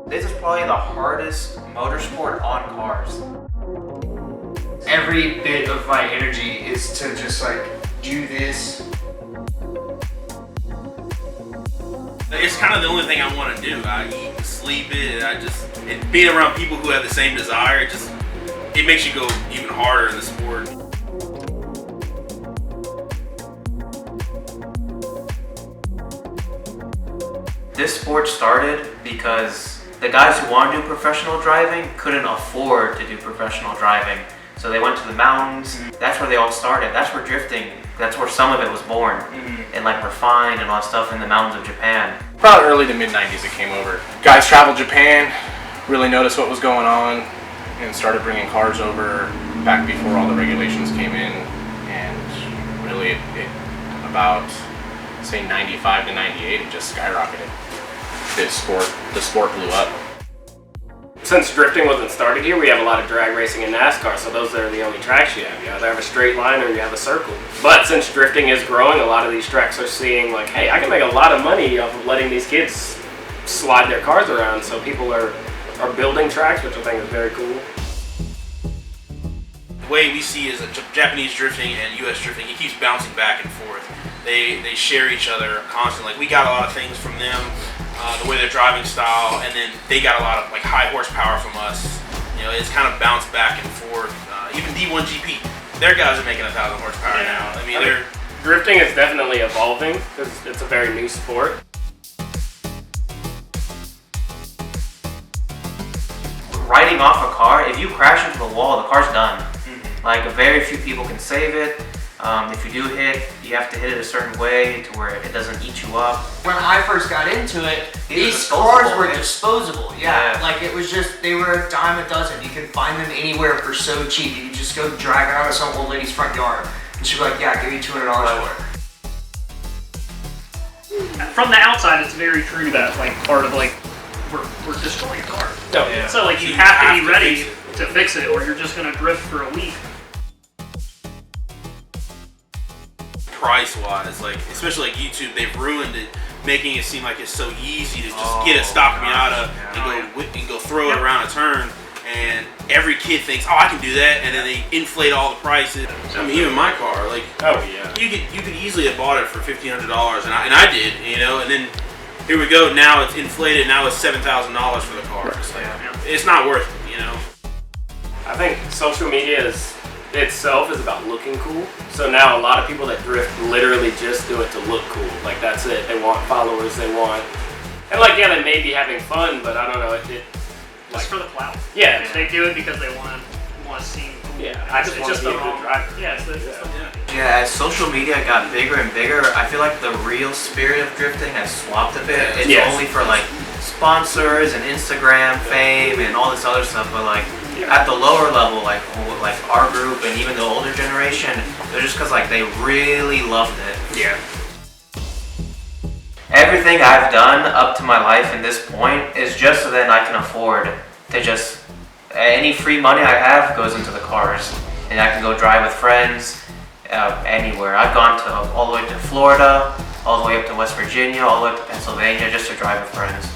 This is probably the hardest motorsport on cars. Every bit of my energy is to just like do this. It's kind of the only thing I want to do. I eat and sleep it, and being around people who have the same desire, it makes you go even harder in the sport. This sport started because the guys who want to do professional driving couldn't afford to do professional driving. So they went to the mountains. That's where they all started. That's where drifting, that's where some of it was born. And like refined and all that stuff in the mountains of Japan. Probably early to mid 90s it came over. Guys traveled Japan, really noticed what was going on, and started bringing cars over back before all the regulations came in. And really it about, say 95 to 98, it just skyrocketed. The sport blew up. Since drifting wasn't started here, we have a lot of drag racing and NASCAR, so those are the only tracks you have. You either have a straight line or you have a circle. But since drifting is growing, a lot of these tracks are seeing like, hey, I can make a lot of money off of letting these kids slide their cars around. So people are building tracks, which I think is very cool. The way we see is that Japanese drifting and US drifting, it keeps bouncing back and forth. They share each other constantly. Like, we got a lot of things from them. The way their driving style, and then they got a lot of like high horsepower from us. You know, it's kind of bounced back and forth. Even D1GP, their guys are making 1,000 horsepower now. I mean, drifting is definitely evolving because it's a very new sport. Riding off a car, if you crash into the wall, the car's done. Like, very few people can save it. If you do hit, you have to hit it a certain way to where it doesn't eat you up. When I first got into it, these cars were disposable. Yeah, like it was just, they were a dime a dozen. You could find them anywhere for so cheap. You could just go drag it out of some old lady's front yard. And she'd be like, yeah, give me $200 for it. From the outside, it's very true that like part of like, we're destroying a car. Oh, yeah. So like you have to be ready to fix it or you're just gonna drift for a week. Price-wise, like especially like YouTube, they've ruined it, making it seem like it's so easy to just get a stock Miata and go throw it around a turn, and every kid thinks, oh, I can do that, and then they inflate all the prices. I mean, even my car, like, you could easily have bought it for $1,500, and I did, you know, and then here we go, now it's inflated, now it's $7,000 for the car. It's like, it's not worth it, you know. I think social media itself is about looking cool. So now a lot of people that drift literally just do it to look cool. Like, that's it. They want followers, they want, and like, yeah, they may be having fun, but I don't know, Just for the clout. Yeah. They do it because they want to seem cool. Yeah, I just want to be a good driver. Yeah, Yeah, as social media got bigger and bigger, I feel like the real spirit of drifting has swapped a bit. It's only for like sponsors and Instagram fame and all this other stuff, but like at the lower level, like our group and even the older generation, they're just because like they really loved it. Yeah. Everything I've done up to my life in this point is just so that I can afford to just, any free money I have goes into the cars, and I can go drive with friends anywhere. I've gone to all the way to Florida, all the way up to West Virginia, all the way up to Pennsylvania just to drive with friends.